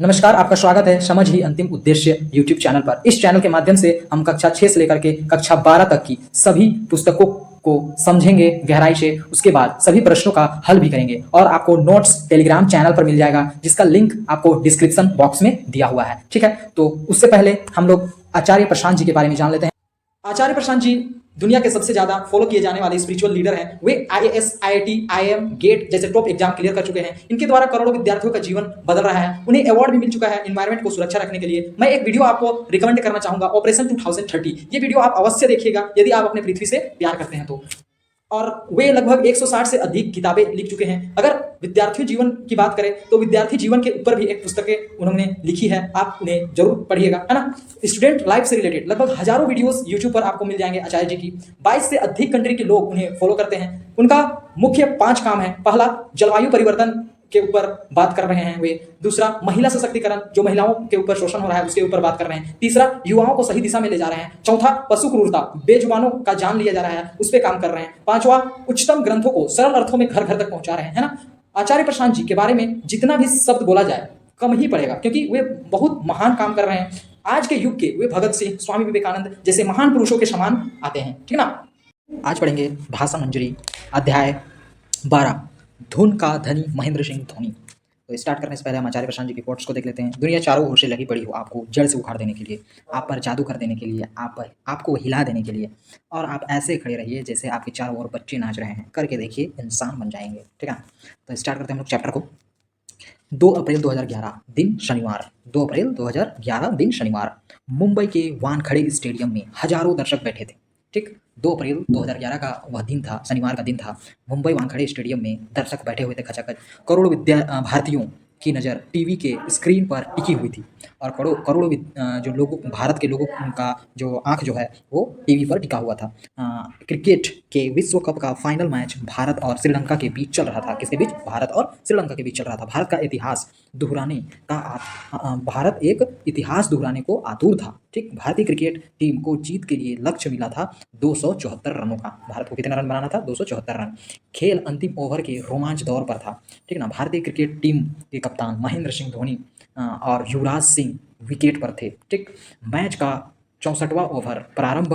नमस्कार, आपका स्वागत है समझ ही अंतिम उद्देश्य यूट्यूब चैनल पर। इस चैनल के माध्यम से हम कक्षा 6 से लेकर के कक्षा 12 तक की सभी पुस्तकों को समझेंगे गहराई से, उसके बाद सभी प्रश्नों का हल भी करेंगे और आपको नोट्स टेलीग्राम चैनल पर मिल जाएगा, जिसका लिंक आपको डिस्क्रिप्शन बॉक्स में दिया हुआ है। ठीक है, तो उससे पहले हम लोग आचार्य प्रशांत जी के बारे में जान लेते हैं। आचार्य प्रशांत जी दुनिया के सबसे ज्यादा फॉलो किए जाने वाले स्पिरिचुअल लीडर हैं। वे आईएएस, आईआईटी, आईएम, गेट जैसे टॉप एग्जाम क्लियर कर चुके हैं। इनके द्वारा करोड़ों विद्यार्थियों का जीवन बदल रहा है। उन्हें अवार्ड भी मिल चुका है एनवायरमेंट को सुरक्षा रखने के लिए। मैं एक वीडियो आपको रिकमेंड करना चाहूंगा, ऑपरेशन 2030। ये वीडियो आप अवश्य देखिएगा यदि आप अपने पृथ्वी से प्यार करते हैं तो। और वे लगभग 160 से अधिक किताबें लिख चुके हैं। अगर विद्यार्थी जीवन की बात करें तो विद्यार्थी जीवन के ऊपर भी एक पुस्तकें उन्होंने लिखी है, आप उन्हें जरूर पढ़िएगा, है ना। स्टूडेंट लाइफ से रिलेटेड लगभग हजारों वीडियोस यूट्यूब पर आपको मिल जाएंगे आचार्य जी की। 22 से अधिक कंट्री के लोग उन्हें फॉलो करते हैं। उनका मुख्य 5 काम है। पहला, जलवायु परिवर्तन के ऊपर बात कर रहे हैं वे। दूसरा, महिला सशक्तिकरण, जो महिलाओं के ऊपर शोषण हो रहा है उसके ऊपर बात कर रहे हैं। तीसरा, युवाओं को सही दिशा में ले जा रहे हैं। चौथा, पशु क्रूरता, बेजुबानों का जान लिया जा रहा है, उस पर काम कर रहे हैं। पांचवा, उच्चतम ग्रंथों को सरल अर्थों में घर घर तक पहुंचा रहे हैं, है ना। आचार्य प्रशांत जी के बारे में जितना भी शब्द बोला जाए कम ही पड़ेगा, क्योंकि वे बहुत महान काम कर रहे हैं। आज के युग के वे भगत सिंह, स्वामी विवेकानंद जैसे महान पुरुषों के समान आते हैं, ठीक है ना। आज पढ़ेंगे भाषा मंजरी, अध्याय 12, धुन का धनी महेंद्र सिंह धोनी। तो स्टार्ट करने से पहले हम आचार्य प्रशांत जी की कोट्स को देख लेते हैं। दुनिया चारों ओर से लगी पड़ी हो आपको जड़ से उखाड़ देने के लिए, आप पर जादू कर देने के लिए, आपको हिला देने के लिए, और आप ऐसे खड़े रहिए जैसे आपके चारों ओर बच्चे नाच रहे हैं। करके देखिए, इंसान बन जाएंगे, ठीक है। तो स्टार्ट करते हैं हम लोग चैप्टर को। 2 अप्रैल 2011 दिन शनिवार, 2 अप्रैल 2011 दिन शनिवार, मुंबई के वानखेड़े स्टेडियम में हजारों दर्शक बैठे थे। ठीक, 2 अप्रैल 2011 का वह दिन था, शनिवार का दिन था। मुंबई वानखेड़े स्टेडियम में दर्शक बैठे हुए थे खचाखच। करोड़ों भारतीयों की नज़र टीवी के स्क्रीन पर टिकी हुई थी और करोड़ों जो लोगों, भारत के लोगों का जो आंख जो है वो टीवी पर टिका हुआ था। क्रिकेट के विश्व कप का फाइनल मैच भारत और श्रीलंका के बीच चल रहा था। किसके बीच? भारत और श्रीलंका के बीच चल रहा था। भारत एक इतिहास दोहराने को आतुर था। ठीक, भारतीय क्रिकेट टीम को जीत के लिए लक्ष्य मिला था 274 रनों का। भारत को कितना रन बनाना था? 274 रन। खेल अंतिम ओवर के रोमांच दौर पर था, ठीक ना। भारतीय क्रिकेट टीम के कप्तान महेंद्र सिंह धोनी और युवराज सिंह विकेट पर थे। ठीक, मैच का 64वां ओवर प्रारंभ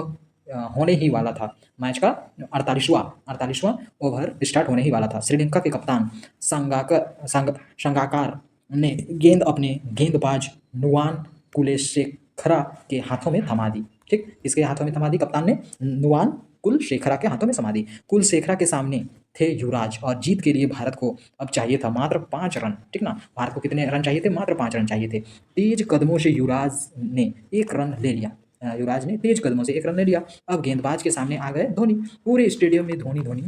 होने ही वाला था। मैच का 48वां ओवर स्टार्ट होने ही वाला था। श्रीलंका के कप्तान संगाकार ने गेंद अपने गेंदबाज नुवान कुलशेखरा के हाथों में थमा दी। ठीक, इसके हाथों में थमा दी, कप्तान ने नुवान कुलशेखरा के हाथों में थमा दी। कुलशेखरा के सामने थे युवराज और जीत के लिए भारत को अब चाहिए था मात्र 5 रन। ठीक ना, भारत को कितने रन चाहिए थे? मात्र 5 रन चाहिए थे। तेज कदमों से युवराज ने 1 रन ले लिया। युवराज ने तेज कदमों से 1 रन ले लिया। अब गेंदबाज के सामने आ गए धोनी। पूरे स्टेडियम में धोनी धोनी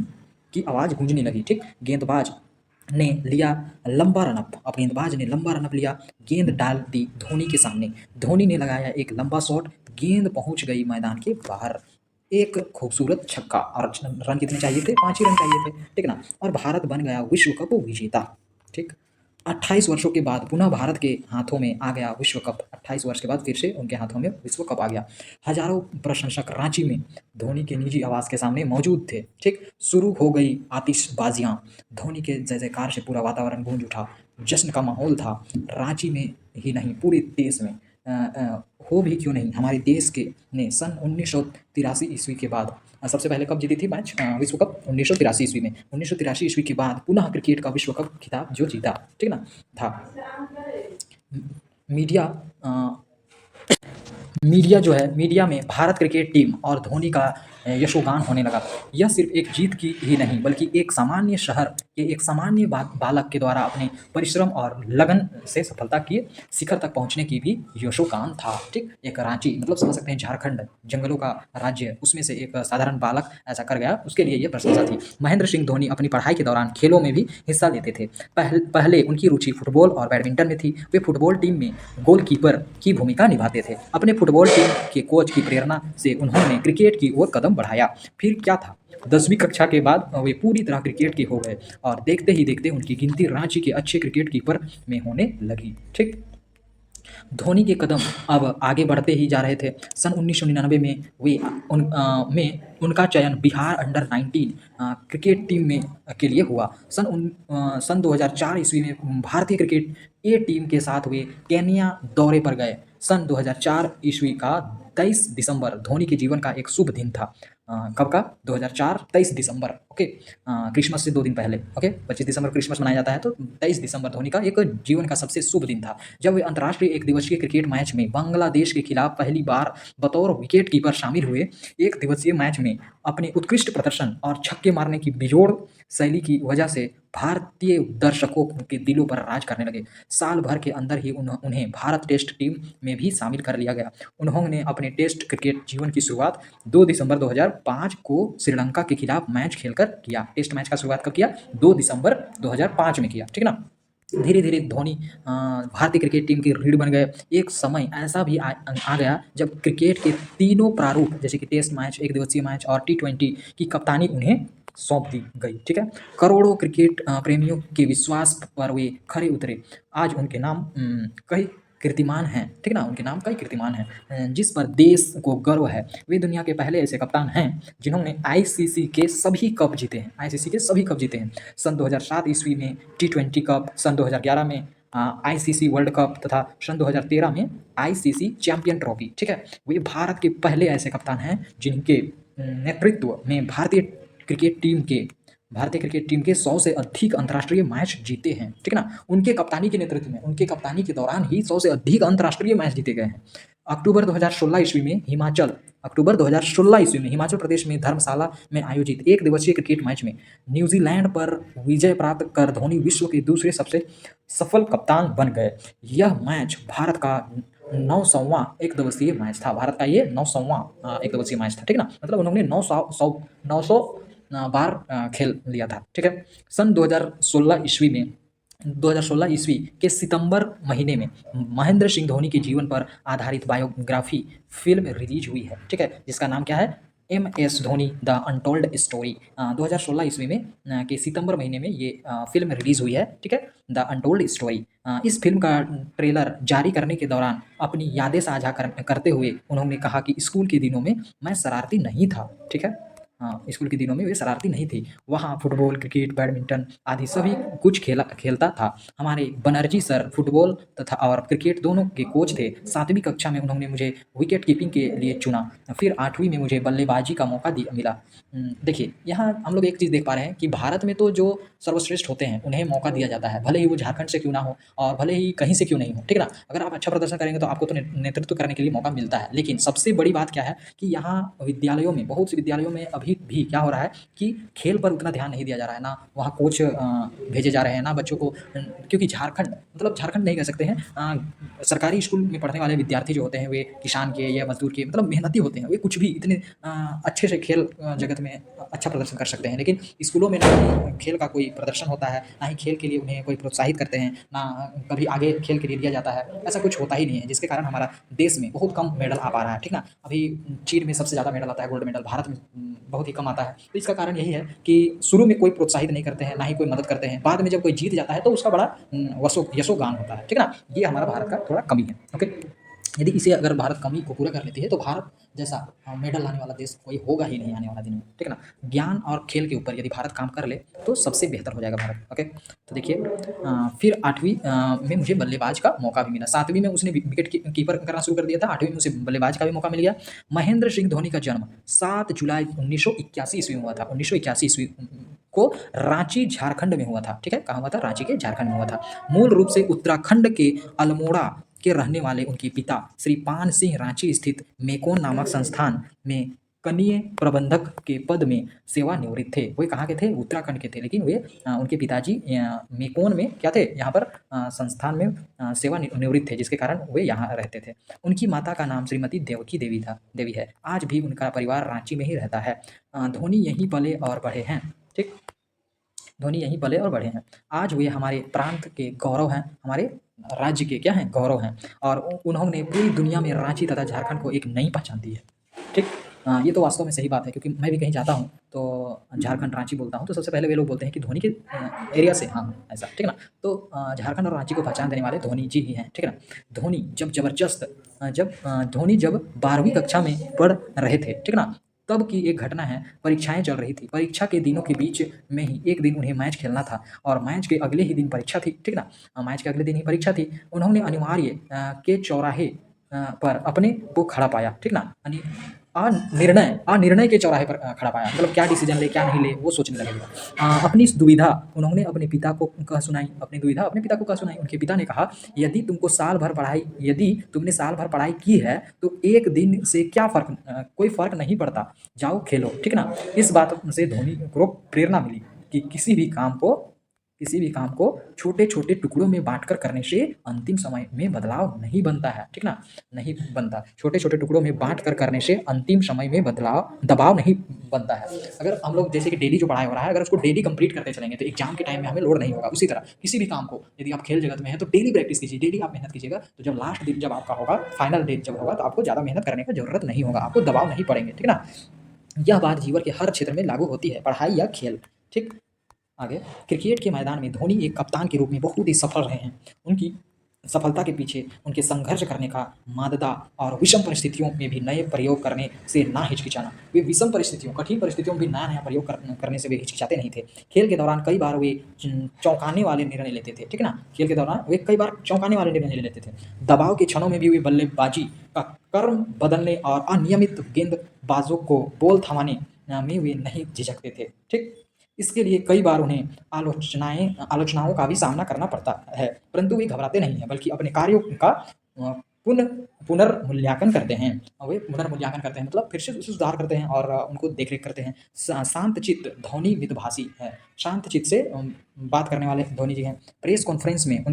की आवाज़ गूंजने लगी। ठीक, गेंदबाज ने लिया लंबा रनअप, अब गेंदबाज ने लंबा रनअप लिया, गेंद डाल दी धोनी के सामने। धोनी ने लगाया एक लंबा शॉट, गेंद पहुंच गई मैदान के बाहर। एक खूबसूरत छक्का, और रन कितने चाहिए थे? 5 ही रन चाहिए थे, ठीक ना। और भारत बन गया विश्व कप विजेता। ठीक, 28 वर्षों के बाद पुनः भारत के हाथों में आ गया विश्व कप। 28 वर्ष के बाद फिर से उनके हाथों में विश्व कप आ गया। हजारों प्रशंसक रांची में धोनी के निजी आवास के सामने मौजूद थे। ठीक, शुरू हो गई आतिशबाजियां। धोनी के जय जयकार से पूरा वातावरण गूंज उठा। जश्न का माहौल था, रांची में ही नहीं पूरे देश में। हो भी क्यों नहीं, हमारे देश के ने सन 1983 ईस्वी के बाद सबसे पहले कब जीती थी मैच विश्व कप? 1983 ईस्वी में। 1983 ईस्वी के बाद पुनः क्रिकेट का विश्व कप खिताब जो जीता, ठीक ना, था। मीडिया जो है, मीडिया में भारत क्रिकेट टीम और धोनी का यशोगान होने लगा। यह सिर्फ एक जीत की ही नहीं, बल्कि एक सामान्य शहर के एक सामान्य बालक के द्वारा अपने परिश्रम और लगन से सफलता के शिखर तक पहुंचने की भी यशोगान था। ठीक, एक रांची, मतलब समझ सकते हैं झारखंड, जंगलों का राज्य, उसमें से एक साधारण बालक ऐसा कर गया, उसके लिए यह प्रशंसा थी। महेंद्र सिंह धोनी अपनी पढ़ाई के दौरान खेलों में भी हिस्सा लेते थे। पहले उनकी रुचि फुटबॉल और बैडमिंटन में थी। वे फुटबॉल टीम में गोलकीपर की भूमिका निभाते थे। अपने फुटबॉल टीम के कोच की प्रेरणा से उन्होंने क्रिकेट की ओर कदम बढ़ाया। फिर क्या था, 10वीं कक्षा के बाद वे पूरी तरह क्रिकेट के हो गए और देखते ही देखते उनकी गिनती रांची के अच्छे क्रिकेट कीपर में होने लगी। ठीक, धोनी के कदम अब आगे बढ़ते ही जा रहे थे। सन 1999 में उनका चयन बिहार अंडर 19 क्रिकेट टीम में के लिए हुआ। सन 2004 ईस्वी में भारतीय क्रिकेट ए टीम के साथ वे केन्या दौरे पर गए। सन 2004 ईस्वी का 23 दिसंबर धोनी के जीवन का एक शुभ दिन था। कब का? 2004 23 दिसंबर। ओके, क्रिसमस से 2 दिन पहले। ओके, 25 दिसंबर क्रिसमस मनाया जाता है, तो 23 दिसंबर धोनी का एक जीवन का सबसे शुभ दिन था, जब वे अंतर्राष्ट्रीय एक दिवसीय क्रिकेट मैच में बांग्लादेश के खिलाफ पहली बार बतौर विकेट कीपर शामिल हुए। एक दिवसीय मैच में अपने उत्कृष्ट प्रदर्शन और छक्के मारने की बेजोड़ शैली की वजह से भारतीय दर्शकों के दिलों पर राज करने लगे। साल भर के अंदर ही उन्हें भारत टेस्ट टीम में भी शामिल कर लिया गया। उन्होंने अपने टेस्ट क्रिकेट जीवन की शुरुआत 2 दिसंबर 2005 को श्रीलंका के खिलाफ मैच खेलकर किया। टेस्ट मैच का शुरुआत कब किया? 2 दिसंबर 2005 में किया, ठीक है ना। धीरे धीरे धोनी भारतीय क्रिकेट टीम के रीढ़ बन गए। एक समय ऐसा भी आ गया जब क्रिकेट के तीनों प्रारूप, जैसे कि टेस्ट मैच, एक दिवसीय मैच और T20 की कप्तानी उन्हें सौंप दी गई, ठीक है। करोड़ों क्रिकेट प्रेमियों के विश्वास पर वे खरे उतरे। आज उनके नाम कई कीर्तिमान हैं, ठीक है ना, उनके नाम कई कीर्तिमान हैं जिस पर देश को गर्व है। वे दुनिया के पहले ऐसे कप्तान हैं जिन्होंने आईसीसी के सभी कप जीते हैं। आईसीसी के सभी कप जीते हैं। सन 2007 ईस्वी में T20 कप, सन 2011 में आईसीसी वर्ल्ड कप तथा सन 2013 में आईसीसी चैंपियन ट्रॉफी, ठीक है। वे भारत के पहले ऐसे कप्तान हैं जिनके नेतृत्व में भारतीय क्रिकेट टीम के 100 से अधिक अंतर्राष्ट्रीय मैच जीते हैं, ठीक है ना। उनके कप्तानी के नेतृत्व में, उनके कप्तानी के दौरान ही 100 से अधिक अंतर्राष्ट्रीय मैच जीते गए हैं। अक्टूबर 2016 ईस्वी में हिमाचल प्रदेश में धर्मशाला में आयोजित एक दिवसीय क्रिकेट मैच में न्यूजीलैंड पर विजय प्राप्त कर धोनी विश्व के दूसरे सबसे सफल कप्तान बन गए। यह मैच भारत का 900वां एक दिवसीय मैच था। भारत का ये 900वां एक दिवसीय मैच था, ठीक है ना। मतलब उन्होंने 900 बार खेल लिया था, ठीक है। सन 2016 ईस्वी के सितंबर महीने में महेंद्र सिंह धोनी के जीवन पर आधारित बायोग्राफी फिल्म रिलीज हुई है, ठीक है, जिसका नाम क्या है? MS Dhoni the untold story. 2016 ईस्वी में के सितंबर महीने में ये फिल्म रिलीज हुई है, ठीक है, द अनटोल्ड स्टोरी। इस फिल्म का ट्रेलर जारी करने के दौरान अपनी यादें साझा करते हुए उन्होंने कहा कि स्कूल के दिनों में मैं शरारती नहीं था, ठीक है। स्कूल के दिनों में वे शरारती नहीं थी। वहाँ फुटबॉल, क्रिकेट, बैडमिंटन आदि सभी कुछ खेलता था। हमारे बनर्जी सर फुटबॉल तथा और क्रिकेट दोनों के कोच थे। 7वीं कक्षा में उन्होंने मुझे विकेट कीपिंग के लिए चुना। फिर 8वीं में मुझे बल्लेबाजी का मौका मिला। देखिए, यहाँ हम लोग एक चीज़ देख पा रहे हैं कि भारत में तो जो सर्वश्रेष्ठ होते हैं उन्हें मौका दिया जाता है, भले ही वो झारखंड से क्यों ना हो और भले ही कहीं से क्यों नहीं हो, ठीक है ना। अगर आप अच्छा प्रदर्शन करेंगे तो आपको तो नेतृत्व करने के लिए मौका मिलता है। लेकिन सबसे बड़ी बात क्या है कि यहाँ विद्यालयों में, बहुत से विद्यालयों में अभी भी क्या हो रहा है कि खेल पर उतना ध्यान नहीं दिया जा रहा है। ना वहाँ कोच भेजे जा रहे हैं, ना बच्चों को, क्योंकि झारखंड नहीं कह सकते हैं, सरकारी स्कूल में पढ़ने वाले विद्यार्थी जो होते हैं वे किसान के या मजदूर के मतलब मेहनती होते हैं। वे कुछ भी इतने अच्छे से खेल जगत में अच्छा प्रदर्शन कर सकते हैं, लेकिन स्कूलों में ना ही खेल का कोई प्रदर्शन होता है, ना ही खेल के लिए उन्हें कोई प्रोत्साहित करते हैं, ना कभी आगे खेल के लिए लिया जाता है। ऐसा कुछ होता ही नहीं है, जिसके कारण हमारा देश में बहुत कम मेडल आ पा रहा है, ठीक ना। अभी चीन में सबसे ज़्यादा मेडल आता है, गोल्ड मेडल, भारत में बहुत ही कम आता है। तो इसका कारण यही है कि शुरू में कोई प्रोत्साहित नहीं करते हैं, ना ही कोई मदद करते हैं। बाद में जब कोई जीत जाता है तो उसका बड़ा यशोगान होता है, ठीक है ना। ये हमारा भारत का थोड़ा कमी है, ओके। यदि इसे अगर भारत कमी को पूरा कर लेती है तो भारत जैसा मेडल लाने वाला देश कोई होगा ही नहीं आने वाला दिन में, ठीक है ना। ज्ञान और खेल के ऊपर यदि भारत काम कर ले तो सबसे बेहतर हो जाएगा भारत, ओके। तो देखिए, फिर 8वीं में मुझे बल्लेबाज का मौका भी मिला। 7वीं में उसने विकेट कीपर करना शुरू कर दिया था। 8वीं में उसे बल्लेबाज का भी मौका मिल गया। महेंद्र सिंह धोनी का जन्म 7 जुलाई 1981 ईस्वी में हुआ था। 1981 ईस्वी को रांची झारखंड में हुआ था, ठीक है। कहाँ हुआ था? रांची के झारखंड में हुआ था। मूल रूप से उत्तराखंड के अल्मोड़ा के रहने वाले उनके पिता श्री पान सिंह रांची स्थित मेकोन नामक संस्थान में कनीय प्रबंधक के पद में सेवानिवृत्त थे। वे कहाँ के थे? उत्तराखंड के थे, लेकिन वे उनके पिताजी मेकोन में क्या थे? यहाँ पर संस्थान में सेवानिवृत्त थे, जिसके कारण वे यहाँ रहते थे। उनकी माता का नाम श्रीमती देवकी देवी है। आज भी उनका परिवार रांची में ही रहता है। धोनी यहीं पले और बढ़े हैं, ठीक। धोनी यहीं पले और बढ़े हैं। आज वे हमारे प्रांत के गौरव हैं, हमारे राज्य के क्या हैं? गौरव हैं। और उन्होंने पूरी दुनिया में रांची तथा झारखंड को एक नई पहचान दी है, ठीक। ये तो वास्तव में सही बात है, क्योंकि मैं भी कहीं जाता हूँ तो झारखंड, रांची बोलता हूँ, तो सबसे पहले वे लोग बोलते हैं कि धोनी के एरिया से, हाँ, ऐसा, ठीक है ना? तो झारखंड और रांची को पहचान देने वाले धोनी जी ही हैं, ठीक है ना? धोनी जब 12वीं कक्षा में पढ़ रहे थे, ठीक है ना? तब की एक घटना है, परीक्षाएँ चल रही थी। परीक्षा के दिनों के बीच में ही एक दिन उन्हें मैच खेलना था और मैच के अगले ही दिन परीक्षा थी, ठीक है ना? मैच के अगले दिन ही परीक्षा थी। उन्होंने अनिवार्य के चौराहे पर अपने को खड़ा पाया, ठीक ना? अनिर्णय के चौराहे पर खड़ा पाया, मतलब क्या डिसीजन ले, क्या नहीं ले, वो सोचने लगे। अपनी दुविधा उन्होंने अपने पिता को कह सुनाई, अपनी दुविधा अपने पिता को कह सुनाई। उनके पिता ने कहा, यदि तुमने साल भर पढ़ाई की है तो एक दिन से क्या कोई फर्क नहीं पड़ता, जाओ खेलो, ठीक ना? इस बात से धोनी को प्रेरणा मिली कि किसी भी काम को छोटे-छोटे टुकड़ों में बाँटकर करने से अंतिम समय में बदलाव नहीं बनता है, ठीक ना? नहीं बनता। छोटे-छोटे टुकड़ों में बाँट कर करने से अंतिम समय में दबाव नहीं बनता है। अगर हम लोग जैसे कि डेली जो पढ़ाई हो रहा है, अगर उसको डेली कंप्लीट करते चलेंगे तो एग्ज़ाम के टाइम में हमें लोड नहीं होगा। उसी तरह किसी भी काम को, यदि आप खेल जगत में हैं तो डेली प्रैक्टिस कीजिए, डेली आप मेहनत कीजिएगा, तो जब लास्ट दिन जब आपका होगा, फाइनल डेट जब होगा, तो आपको ज़्यादा मेहनत करने की ज़रूरत नहीं होगा, आपको दबाव नहीं पड़ेंगे, ठीक ना? यह बात जीवन के हर क्षेत्र में लागू होती है, पढ़ाई या खेल, ठीक? आगे, क्रिकेट के मैदान में धोनी एक कप्तान के रूप में बहुत ही सफल रहे हैं। उनकी सफलता के पीछे उनके संघर्ष करने का माददा और विषम परिस्थितियों में भी नए प्रयोग करने से ना हिचकिचाना। वे विषम परिस्थितियों, कठिन परिस्थितियों में भी नया-नया प्रयोग करने से वे हिचकिचाते नहीं थे। खेल के दौरान कई बार वे चौंकाने वाले निर्णय लेते थे, ठीक है ना? खेल के दौरान वे कई बार चौंकाने वाले निर्णय ले लेते थे। दबाव के क्षणों में भी वे बल्लेबाजी का क्रम बदलने और अनियमित गेंदबाजों को बॉल थमाने में वे नहीं झिझकते थे, ठीक? इसके लिए कई बार उन्हें आलोचनाओं का भी सामना करना पड़ता है, परंतु वे घबराते नहीं हैं, बल्कि अपने कार्यों का पुन पुनर्मूल्यांकन करते हैं। वे पुनर्मूल्यांकन करते हैं, मतलब फिर से उसे सुधार करते हैं और उनको देख-रेख करते हैं। शांतचित्त धोनी मितभाषी है, शांतचित्त से बात करने वाले धोनी जी हैं। प्रेस कॉन्फ्रेंस में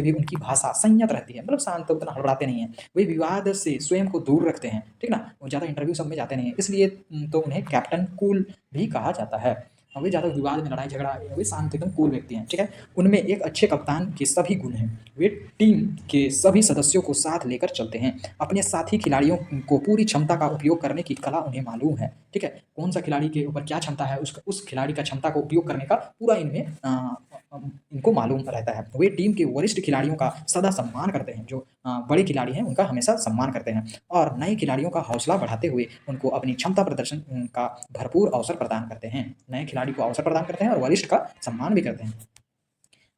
भी उनकी भाषा संयत रहती है, मतलब शांत, उतना हड़बड़ाते नहीं हैं। वे विवाद से स्वयं को दूर रखते हैं, ठीक ना? वो ज़्यादा इंटरव्यू सब में जाते नहीं हैं, इसलिए तो उन्हें कैप्टन कूल भी कहा जाता है। वे ज़्यादा विवाद में लड़ाई झगड़ा, वे शांत एकदम कूल व्यक्ति हैं, ठीक है? उनमें एक अच्छे कप्तान के सभी गुण हैं। वे टीम के सभी सदस्यों को साथ लेकर चलते हैं। अपने साथी खिलाड़ियों को पूरी क्षमता का उपयोग करने की कला उन्हें मालूम है, ठीक है? कौन-सा खिलाड़ी के ऊपर क्या क्षमता है, उस खिलाड़ी का क्षमता को उपयोग करने का पूरा इनको मालूम रहता है। वे टीम के वरिष्ठ खिलाड़ियों का सदा सम्मान करते हैं, जो बड़े खिलाड़ी हैं उनका हमेशा सम्मान करते हैं और नए खिलाड़ियों का हौसला बढ़ाते हुए उनको अपनी क्षमता प्रदर्शन का भरपूर अवसर प्रदान करते हैं। नए खिलाड़ी को अवसर प्रदान करते हैं और वरिष्ठ का सम्मान भी करते हैं।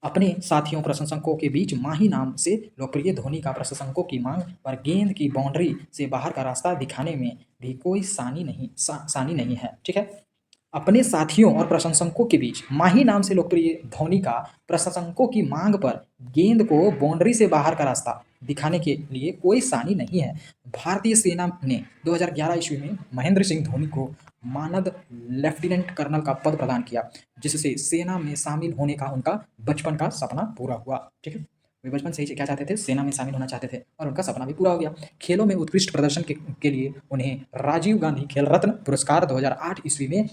अपने साथियों प्रशंसकों के बीच माही नाम से लोकप्रिय धोनी का प्रशंसकों की मांग पर गेंद की बाउंड्री से बाहर का रास्ता दिखाने में भी कोई सानी नहीं है, ठीक है? अपने साथियों और प्रशंसकों के बीच माही नाम से लोकप्रिय धोनी का प्रशंसकों की मांग पर गेंद को बाउंड्री से बाहर का रास्ता दिखाने के लिए कोई सानी नहीं है। भारतीय सेना ने 2011 ईस्वी में महेंद्र सिंह धोनी को मानद लेफ्टिनेंट कर्नल का पद प्रदान किया, जिससे सेना में शामिल होने का उनका बचपन का सपना पूरा हुआ, ठीक है? वे बचपन से ही क्या चाहते थे? सेना में शामिल होना चाहते थे और उनका सपना भी पूरा हो गया। खेलों में उत्कृष्ट प्रदर्शन के लिए उन्हें राजीव गांधी खेल रत्न पुरस्कार 2008 ईस्वी में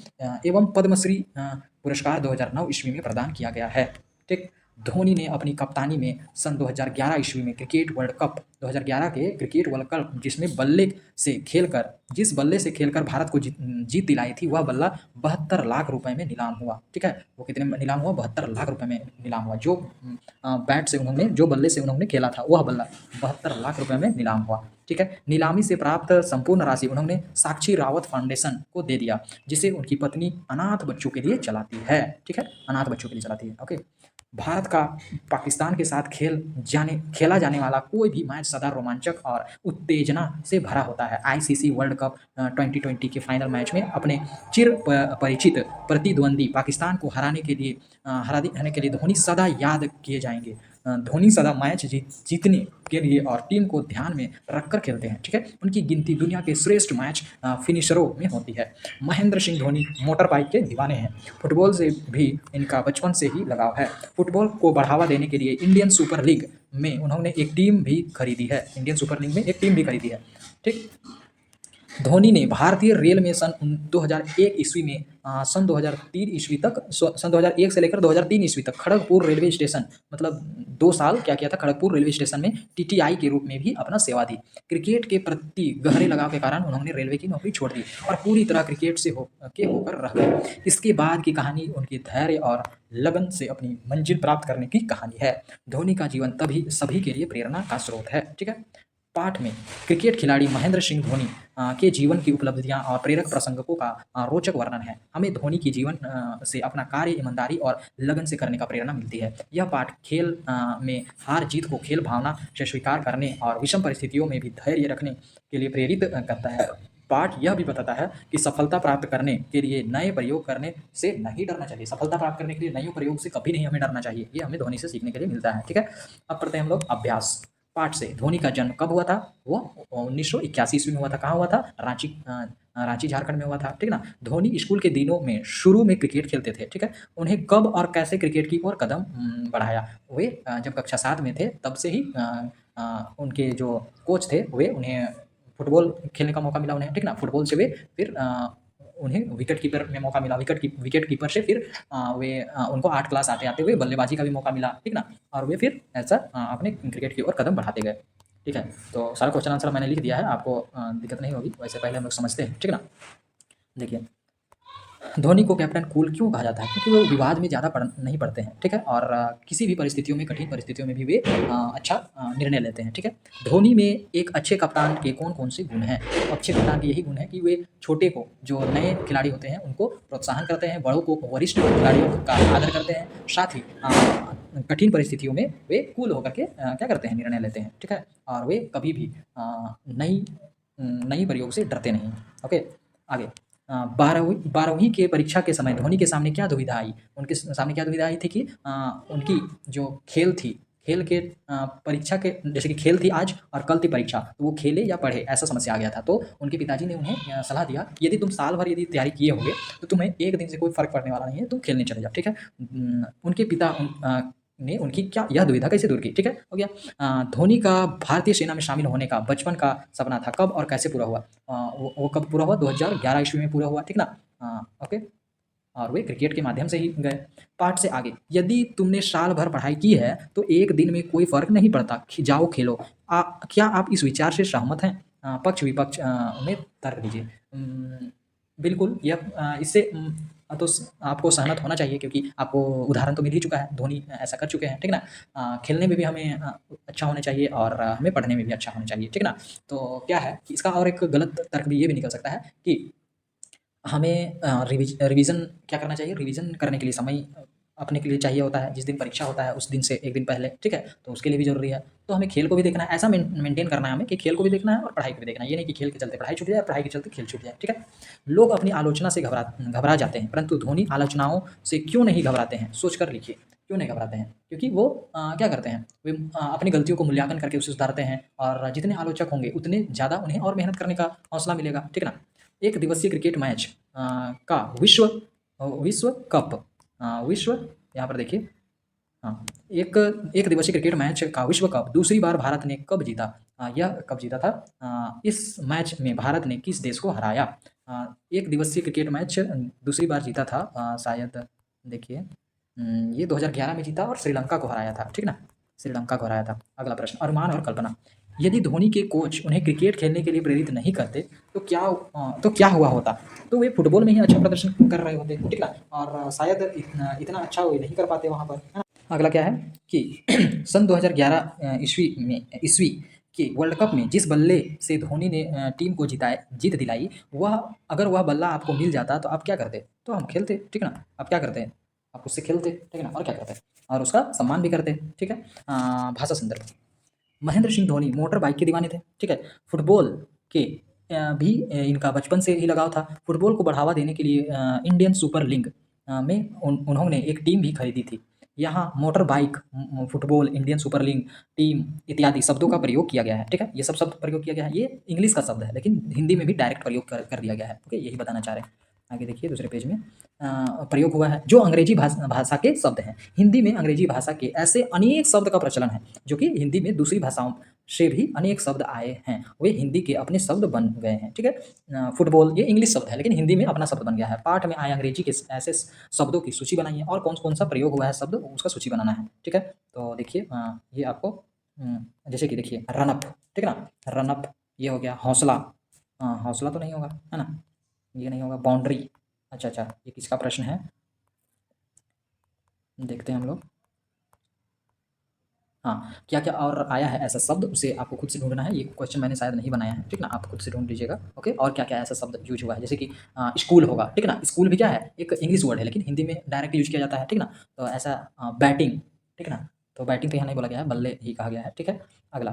एवं पद्मश्री पुरस्कार 2009 ईस्वी में प्रदान किया गया है, ठीक? धोनी ने अपनी कप्तानी में सन 2011 ईस्वी में 2011 के क्रिकेट वर्ल्ड कप जिस बल्ले से खेलकर भारत को जीत दिलाई थी, वह बल्ला 72 लाख रुपए में नीलाम हुआ, ठीक है? वो कितने में नीलाम हुआ? 72 लाख रुपए में नीलाम हुआ। जो बल्ले से उन्होंने खेला था, वह बल्ला 72 लाख रुपए में नीलाम हुआ, ठीक है? नीलामी से प्राप्त संपूर्ण राशि उन्होंने साक्षी रावत फाउंडेशन को दे दिया, जिसे उनकी पत्नी अनाथ बच्चों के लिए चलाती है, ठीक है? अनाथ बच्चों के लिए चलाती है, ओके। भारत का पाकिस्तान के साथ खेला जाने वाला कोई भी मैच सदा रोमांचक और उत्तेजना से भरा होता है। आईसीसी वर्ल्ड कप 2020 के फाइनल मैच में अपने परिचित प्रतिद्वंदी पाकिस्तान को हराने के लिए धोनी सदा याद किए जाएंगे। धोनी सदा मैच जीतने के लिए और टीम को ध्यान में रखकर खेलते हैं, ठीक है? उनकी गिनती दुनिया के श्रेष्ठ मैच फिनिशरों में होती है। महेंद्र सिंह धोनी मोटर बाइक के दीवाने हैं। फुटबॉल से भी इनका बचपन से ही लगाव है। फुटबॉल को बढ़ावा देने के लिए इंडियन सुपर लीग में उन्होंने एक टीम भी खरीदी है, ठीक? धोनी ने भारतीय रेल में सन 2001 ईस्वी में सन 2003 ईस्वी तक सन 2001 से लेकर 2003 ईस्वी तक खड़गपुर रेलवे स्टेशन मतलब 2 साल क्या किया था, खड़गपुर रेलवे स्टेशन में टीटीआई के रूप में भी अपना सेवा दी। क्रिकेट के प्रति गहरे लगाव के कारण उन्होंने रेलवे की नौकरी छोड़ दी और पूरी तरह क्रिकेट से होकर रह गए। इसके बाद की कहानी उनके धैर्य और लगन से अपनी मंजिल प्राप्त करने की कहानी है। धोनी का जीवन तभी सभी के लिए प्रेरणा का स्रोत है। ठीक है। पाठ में क्रिकेट खिलाड़ी महेंद्र सिंह धोनी के जीवन की उपलब्धियां और प्रेरक प्रसंगों का रोचक वर्णन है। हमें धोनी की जीवन से अपना कार्य ईमानदारी और लगन से करने का प्रेरणा मिलती है। यह पाठ खेल में हार जीत को खेल भावना से स्वीकार करने और विषम परिस्थितियों में भी धैर्य रखने के लिए प्रेरित करता है। पाठ यह भी बताता है कि सफलता प्राप्त करने के लिए नए प्रयोग करने से नहीं डरना चाहिए। सफलता प्राप्त करने के लिए नए प्रयोग से कभी नहीं हमें डरना चाहिए। ये हमें धोनी से सीखने के लिए मिलता है। ठीक है। अब पढ़ते हैं हम लोग अभ्यास पाठ से। धोनी का जन्म कब हुआ था? वो 1981 ईस्वी में हुआ था। कहाँ हुआ था? रांची झारखंड में हुआ था। ठीक ना। धोनी स्कूल के दिनों में शुरू में क्रिकेट खेलते थे। ठीक है। उन्हें कब और कैसे क्रिकेट की ओर कदम बढ़ाया? वे जब कक्षा 7 में थे तब से ही उनके जो कोच थे वे उन्हें फुटबॉल खेलने का मौका मिला उन्हें। ठीक ना। फुटबॉल से वे फिर उन्हें विकेट कीपर में मौका मिला। विकेट कीपर से फिर उनको 8 क्लास आते हुए बल्लेबाजी का भी मौका मिला। ठीक ना। और वे फिर ऐसा अपने क्रिकेट की ओर कदम बढ़ाते गए। ठीक है। तो सारा क्वेश्चन आंसर मैंने लिख दिया है, आपको दिक्कत नहीं होगी। वैसे पहले हम लोग समझते हैं। ठीक है ना। देखिए, धोनी को कैप्टन कूल क्यों कहा जाता है? क्योंकि वो विवाद में ज़्यादा नहीं पड़ते हैं। ठीक है। और किसी भी परिस्थितियों में, कठिन परिस्थितियों में भी वे अच्छा निर्णय लेते हैं। ठीक है। धोनी में एक अच्छे कप्तान के कौन कौन से गुण हैं? अच्छे कप्तान के यही गुण है कि वे छोटे को, जो नए खिलाड़ी होते हैं उनको प्रोत्साहन करते हैं, बड़ों को, वरिष्ठ खिलाड़ियों का आदर करते हैं, साथ ही कठिन परिस्थितियों में वे कूल होकर के क्या करते हैं? निर्णय लेते हैं। ठीक है। और वे कभी भी नई प्रयोग से डरते नहीं। ओके। आगे 12वीं के परीक्षा के समय धोनी के सामने क्या दुविधा आई? उनके सामने क्या दुविधा आई थी कि उनकी जो खेल थी, खेल के परीक्षा के, जैसे कि खेल थी आज और कल थी परीक्षा, तो वो खेले या पढ़े, ऐसा समस्या आ गया था। तो उनके पिताजी ने उन्हें सलाह दिया, यदि तुम साल भर यदि तैयारी किए होगे तो तुम्हें एक दिन से कोई फ़र्क पड़ने वाला नहीं है, तुम खेलने चले जाओ। ठीक है। उनके पिता ने उनकी क्या यह दुविधा कैसे दूर की? ठीक है। हो गया। धोनी का भारतीय सेना में शामिल होने का बचपन का सपना था, कब और कैसे पूरा हुआ? वो कब पूरा हुआ? 2011 ईस्वी में पूरा हुआ। ठीक ना। ओके। और वे क्रिकेट के माध्यम से ही गए। पाठ से आगे, यदि तुमने साल भर पढ़ाई की है तो एक दिन में कोई फ़र्क नहीं पड़ता, जाओ खेलो। क्या आप इस विचार से सहमत हैं? पक्ष विपक्ष में तर्क दीजिए। बिल्कुल, यह इससे तो आपको सहमत होना चाहिए, क्योंकि आपको उदाहरण तो मिल ही चुका है, धोनी ऐसा कर चुके हैं। ठीक है ना। खेलने में भी हमें अच्छा होना चाहिए और हमें पढ़ने में भी अच्छा होना चाहिए। ठीक है ना। तो क्या है कि इसका और एक गलत तर्क भी ये भी निकल सकता है कि हमें रिवीजन क्या करना चाहिए? रिवीजन करने के लिए समय अपने के लिए चाहिए होता है। जिस दिन परीक्षा होता है उस दिन से एक दिन पहले, ठीक है, तो उसके लिए भी ज़रूरी है। तो हमें खेल को भी देखना है, ऐसा मेंटेन करना है हमें कि खेल को भी देखना है और पढ़ाई को भी देखना है। ये नहीं कि खेल के चलते पढ़ाई छूट जाए और पढ़ाई के चलते खेल छूट जाए। ठीक है। लोग अपनी आलोचना से घबरा जाते हैं, परंतु धोनी आलोचनाओं से क्यों नहीं घबराते हैं? सोच कर लिखिए, क्यों नहीं घबराते हैं? क्योंकि वो क्या करते हैं? वे अपनी गलतियों को मूल्यांकन करके उसे सुधारते हैं, और जितने आलोचक होंगे उतने ज़्यादा उन्हें और मेहनत करने का हौसला मिलेगा। ठीक है ना। एक दिवसीय क्रिकेट मैच का विश्व कप विश्व यहाँ पर देखिए, हाँ, एक दिवसीय क्रिकेट मैच का विश्व कप दूसरी बार भारत ने कब जीता? यह कब जीता था? इस मैच में भारत ने किस देश को हराया? एक दिवसीय क्रिकेट मैच दूसरी बार जीता था, शायद देखिए, ये 2011 में जीता और श्रीलंका को हराया था। ठीक ना। श्रीलंका को हराया था। अगला प्रश्न, अनुमान और कल्पना। यदि धोनी के कोच उन्हें क्रिकेट खेलने के लिए प्रेरित नहीं करते तो क्या हुआ होता? तो वे फुटबॉल में ही अच्छा प्रदर्शन कर रहे होते। ठीक ना। और शायद इतना अच्छा वे नहीं कर पाते वहाँ पर, है ना। अगला क्या है कि सन 2011 ईस्वी के वर्ल्ड कप में जिस बल्ले से धोनी ने टीम को जीत दिलाई, अगर वह बल्ला आपको मिल जाता तो आप क्या करते? तो हम खेलते। ठीक है ना। आप क्या करते हैं? आप उससे खेलते। ठीक है ना। और क्या करते हैं? और उसका सम्मान भी करते। ठीक है। भाषा संदर्भ, महेंद्र सिंह धोनी मोटर बाइक के दीवाने थे। ठीक है। फुटबॉल के भी इनका बचपन से ही लगाव था। फुटबॉल को बढ़ावा देने के लिए इंडियन सुपर लीग में उन्होंने एक टीम भी खरीदी थी। यहाँ motor bike, football, Indian super league, team इत्यादि शब्दों का प्रयोग किया गया है। ठीक है। ये सब शब्द प्रयोग किया गया है। ये इंग्लिश का शब्द है, लेकिन हिंदी में भी डायरेक्ट प्रयोग कर दिया गया है। ओके, यही बताना चाह रहे हैं। आगे देखिए, दूसरे पेज में प्रयोग हुआ है जो अंग्रेजी भाषा के शब्द हैं। हिंदी में अंग्रेजी भाषा के ऐसे अनेक शब्द का प्रचलन है जो कि हिंदी में दूसरी भाषाओं से भी अनेक शब्द आए हैं, वे हिंदी के अपने शब्द बन गए हैं। ठीक है, फुटबॉल ये इंग्लिश शब्द है लेकिन हिंदी में अपना शब्द बन गया है। पाठ में आए अंग्रेजी के ऐसे शब्दों की सूची बनाइए और कौन कौन सा प्रयोग हुआ है शब्द उसका सूची बनाना है। ठीक है, तो देखिए ये आपको जैसे कि देखिए रनअप, ठीक है ना, रनअप ये हो गया। हौसला, हौसला तो नहीं होगा है ना, ये नहीं होगा। बाउंड्री, अच्छा ये किसका प्रश्न है, देखते हैं हम लोग। हाँ, क्या क्या और आया है ऐसा शब्द उसे आपको खुद से ढूंढना है। ये क्वेश्चन मैंने शायद नहीं बनाया है, ठीक ना, आप खुद से ढूंढ लीजिएगा। ओके, और क्या क्या ऐसा शब्द यूज हुआ है, जैसे कि स्कूल होगा, ठीक ना, स्कूल भी क्या है, एक इंग्लिश वर्ड है लेकिन हिंदी में डायरेक्ट यूज किया जाता है, ठीक ना। तो ऐसा बैटिंग, ठीक ना, तो बैटिंग तो यहाँ नहीं बोला गया है, बल्ले ही कहा गया है। ठीक है, अगला,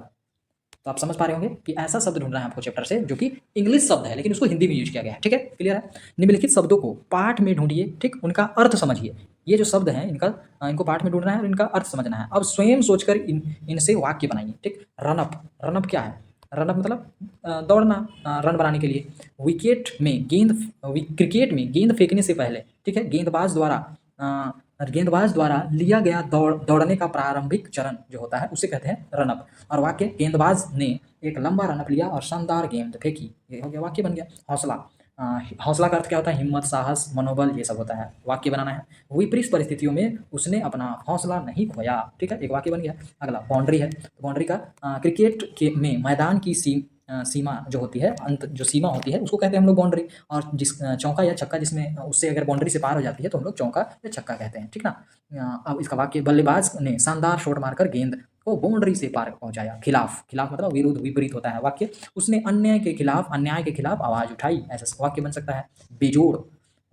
तो आप समझ पा रहे होंगे कि ऐसा शब्द ढूंढना है आपको चैप्टर से जो कि इंग्लिश शब्द है लेकिन उसको हिंदी में यूज किया गया है। ठीक है, क्लियर है। निम्नलिखित शब्दों को पाठ में ढूंढिए, ठीक, उनका अर्थ समझिए। ये जो शब्द हैं इनको पाठ में ढूंढना है और इनका अर्थ समझना है। अब स्वयं सोचकर इनसे वाक्य बनाइए। ठीक, रनअप, रनअप क्या है, रनअप मतलब दौड़ना, रन बनाने के लिए। क्रिकेट में गेंद फेंकने से पहले, ठीक है, गेंदबाज द्वारा लिया गया दौड़ने का प्रारंभिक चरण जो होता है उसे कहते हैं रनअप। और वाक्य, गेंदबाज ने एक लंबा रनअप लिया और शानदार गेंद फेंकी, ये हो गया, वाक्य बन गया। हौसला, हौसला का अर्थ क्या होता है, हिम्मत, साहस, मनोबल, ये सब होता है। वाक्य बनाना है, विपरीत परिस्थितियों में उसने अपना हौसला नहीं खोया। ठीक है, एक वाक्य बन गया। अगला बाउंड्री है, तो बाउंड्री का क्रिकेट के में मैदान की सीमा जो होती है, अंत जो सीमा होती है उसको कहते हैं हम लोग बाउंड्री। और जिस चौका या छक्का जिसमें उससे अगर बाउंड्री से पार हो जाती है तो हम लोग चौका या छक्का कहते हैं, ठीक ना। अब इसका वाक्य, बल्लेबाज ने शानदार शॉट मारकर गेंद को बाउंड्री से पार पहुंचाया। खिलाफ, खिलाफ मतलब विरुद्ध, विपरीत होता है। वाक्य, उसने अन्याय के खिलाफ आवाज उठाई, ऐसा वाक्य बन सकता है। बेजोड़,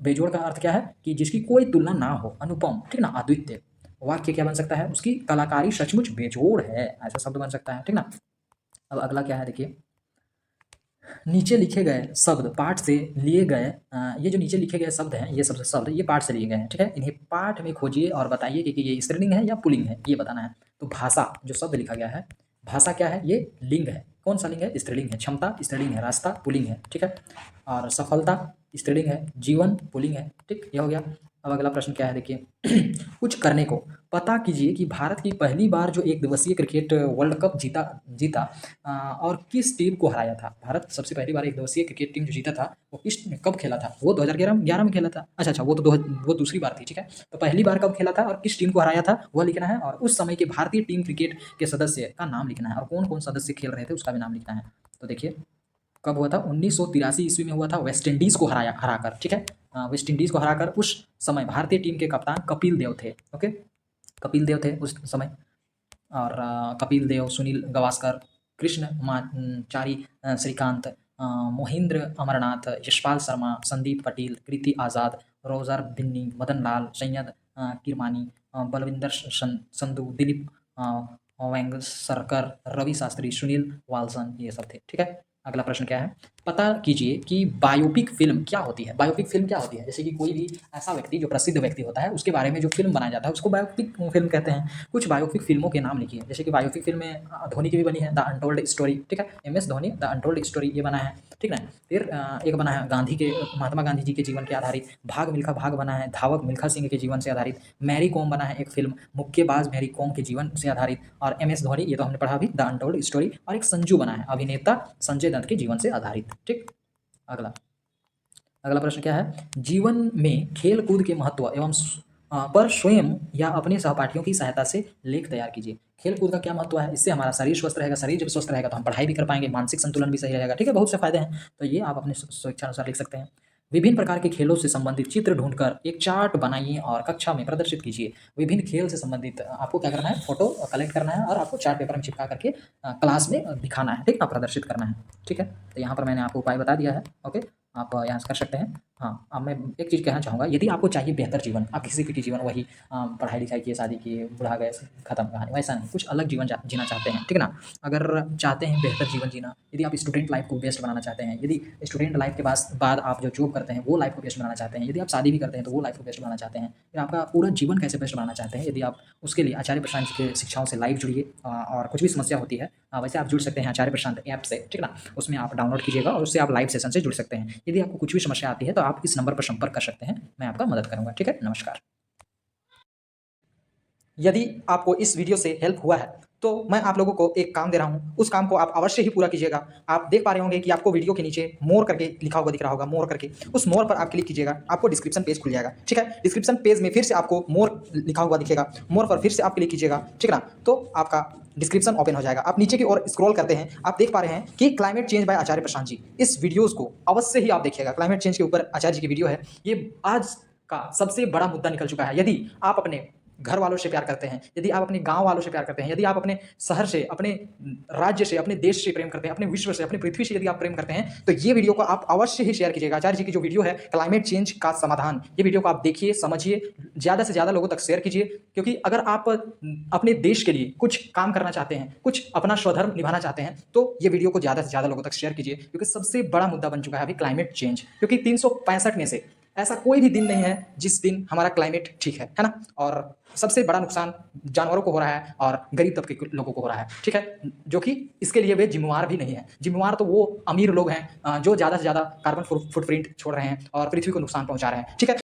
बेजोड़ का अर्थ क्या है कि जिसकी कोई तुलना ना हो, अनुपम, ठीक ना, अद्वितीय। वाक्य क्या बन सकता है, उसकी कलाकारी सचमुच बेजोड़ है, ऐसा शब्द बन सकता है, ठीक ना। अब अगला क्या है देखिए, नीचे लिखे गए शब्द पाठ से लिए गए, ये जो नीचे लिखे गए शब्द हैं, ये सब शब्द ये पाठ से लिए गए हैं, ठीक है। इन्हें पाठ में खोजिए और बताइए कि ये स्त्रीलिंग है या पुल्लिंग है, ये बताना है। तो भाषा जो शब्द लिखा गया है, भाषा क्या है, ये लिंग है। कौन सा लिंग है, स्त्रीलिंग है। क्षमता स्त्रीलिंग है, रास्ता पुल्लिंग है, ठीक है। और सफलता स्त्रीलिंग है, जीवन पुल्लिंग है, ठीक, ये हो गया। अब अगला प्रश्न क्या है देखिए, कुछ करने को पता कीजिए कि भारत की पहली बार जो एक दिवसीय क्रिकेट वर्ल्ड कप जीता और किस टीम को हराया था। भारत सबसे पहली बार एक दिवसीय क्रिकेट टीम जो जीता था वो किस कब खेला था, वो 2011 में खेला था। अच्छा, वो दूसरी बार थी, ठीक है। तो पहली बार कब खेला था और किस टीम को हराया था वह लिखना है, और उस समय के भारतीय टीम क्रिकेट के सदस्य का नाम लिखना है, और कौन कौन सदस्य खेल रहे थे उसका भी नाम लिखना है। तो देखिए, कब हुआ था, 1983 ईस्वी में हुआ था, वेस्ट इंडीज़ को हराकर, ठीक है। वेस्ट इंडीज़ को हराकर उस समय भारतीय टीम के कप्तान कपिल देव थे। ओके, कपिल देव थे उस समय। और कपिल देव, सुनील गावस्कर, चारी श्रीकांत, मोहिंद्र अमरनाथ, यशपाल शर्मा, संदीप पटेल, कृति आज़ाद, रोजर बिन्नी, मदन लाल, सैयद किरमानी, बलविंदर संधू, दिलीप वेंगसरकर, रवि शास्त्री, सुनील वाल्सन, ये सब थे, ठीक है। अगला प्रश्न क्या है, पता कीजिए कि बायोपिक फिल्म क्या होती है। बायोपिक फिल्म क्या होती है, जैसे कि कोई भी ऐसा व्यक्ति जो प्रसिद्ध व्यक्ति होता है उसके बारे में जो फिल्म बनाया जाता है उसको बायोपिक फिल्म कहते हैं। कुछ बायोपिक फिल्मों के नाम लिखिए, जैसे कि बायोपिक फिल्म में धोनी की भी बनी है, द अनटोल्ड स्टोरी, ठीक है, MS Dhoni, the untold story, ये बना है, ठीक है। फिर एक बना है महात्मा गांधी जी के जीवन के आधारित, भाग मिल्खा भाग बना है, धावक मिल्खा सिंह के जीवन से आधारित। मैरी कॉम बना है एक फिल्म, मुक्केबाज मैरी कॉम के जीवन से आधारित। और MS धोनी, ये तो हमने पढ़ा अभी, द अनटोल्ड स्टोरी। और एक संजू बना है, अभिनेता संजय दत्त के जीवन से आधारित, ठीक। अगला प्रश्न क्या है, जीवन में खेल कूद के महत्व एवं पर स्वयं या अपने सहपाठियों की सहायता से लेख तैयार कीजिए। खेल कूद का क्या महत्व है, इससे हमारा शरीर स्वस्थ रहेगा, शरीर जब स्वस्थ रहेगा तो हम पढ़ाई भी कर पाएंगे, मानसिक संतुलन भी सही रहेगा, ठीक है, बहुत से फायदे हैं। तो ये आप अपने स्वेच्छा अनुसार लिख सकते हैं। विभिन्न प्रकार के खेलों से संबंधित चित्र ढूंढकर एक चार्ट बनाइए और कक्षा में प्रदर्शित कीजिए। विभिन्न खेल से संबंधित आपको क्या करना है, फोटो कलेक्ट करना है और आपको चार्ट पेपर में चिपका करके क्लास में दिखाना है, ठीक ना, प्रदर्शित करना है, ठीक है। तो यहाँ पर मैंने आपको उपाय बता दिया है। ओके, आप यहाँ से कर सकते हैं। हाँ, अब मैं एक चीज़ कहना चाहूँगा, यदि आपको चाहिए बेहतर जीवन, आप किसी भी जीवन वही पढ़ाई लिखाई किए, शादी किए, बुढ़ा गए, खत्म कहानी, वैसा नहीं, कुछ अलग जीवन जीना चाहते हैं, ठीक है ना। अगर चाहते हैं बेहतर जीवन जीना, यदि आप स्टूडेंट लाइफ को बेस्ट बनाना चाहते हैं, यदि स्टूडेंट लाइफ के बाद आप जो जॉब करते हैं वो लाइफ को बेस्ट बनाना चाहते हैं, यदि आप शादी भी करते हैं तो वो लाइफ को बेस्ट बनाना चाहते हैं, फिर आपका पूरा जीवन कैसे बेस्ट बनाना चाहते हैं, यदि आप उसके लिए आचार्य प्रशांत जी के शिक्षाओं से लाइव जुड़िए। और कुछ भी समस्या होती है वैसे आप जुड़ सकते हैं आचार्य प्रशांत ऐप से, ठीक ना, उसमें आप डाउनलोड कीजिएगा और उससे आप लाइव सेशन से जुड़ सकते हैं। यदि आपको कुछ भी समस्या आती है तो आप इस नंबर पर संपर्क कर सकते हैं, मैं आपका मदद करूंगा, ठीक है। नमस्कार। यदि आपको इस वीडियो से हेल्प हुआ है तो मैं आप लोगों को एक काम दे रहा हूँ, उस काम को आप अवश्य ही पूरा कीजिएगा। आप देख पा रहे होंगे कि आपको वीडियो के नीचे मोर करके लिखा हुआ दिख रहा होगा, मोर करके। उस मोर पर आप क्लिक कीजिएगा, आपको डिस्क्रिप्शन पेज खुल जाएगा, ठीक है। डिस्क्रिप्शन पेज में फिर से आपको मोर लिखा हुआ दिखेगा, मोर पर फिर से आप क्लिक कीजिएगा, ठीक है ना। तो आपका डिस्क्रिप्शन ओपन हो जाएगा। आप नीचे की ओर स्क्रॉल करते हैं, आप देख पा रहे हैं कि क्लाइमेट चेंज बाय आचार्य प्रशांत जी। इस वीडियोस को अवश्य ही आप देखिएगा। क्लाइमेट चेंज के ऊपर आचार्य जी की वीडियो है। ये आज का सबसे बड़ा मुद्दा निकल चुका है। यदि आप अपने घर वालों से प्यार करते हैं, यदि आप अपने गांव वालों से प्यार करते हैं, यदि आप अपने शहर से, अपने राज्य से, अपने देश से प्रेम करते हैं, अपने विश्व से, अपनी पृथ्वी से यदि आप प्रेम करते हैं, तो ये वीडियो को आप अवश्य ही शेयर कीजिएगा। आचार्य जी की जो वीडियो है क्लाइमेट चेंज का समाधान, ये वीडियो को आप देखिए, समझिए, ज़्यादा से ज़्यादा लोगों तक शेयर कीजिए। क्योंकि अगर आप अपने देश के लिए कुछ काम करना चाहते हैं, कुछ अपना स्वधर्म निभाना चाहते हैं, तो ये वीडियो को ज़्यादा से ज़्यादा लोगों तक शेयर कीजिए। क्योंकि सबसे बड़ा मुद्दा बन चुका है अभी क्लाइमेट चेंज। क्योंकि 365 में से ऐसा कोई भी दिन नहीं है जिस दिन हमारा क्लाइमेट ठीक है ना। और सबसे बड़ा नुकसान जानवरों को हो रहा है और गरीब तबके के लोगों को हो रहा है, ठीक है। जो कि इसके लिए वे जिम्मेवार भी नहीं है। जिम्मेवार तो वो अमीर लोग हैं जो ज़्यादा से ज़्यादा कार्बन फुटप्रिंट छोड़ रहे हैं और पृथ्वी को नुकसान पहुंचा रहे हैं, ठीक है।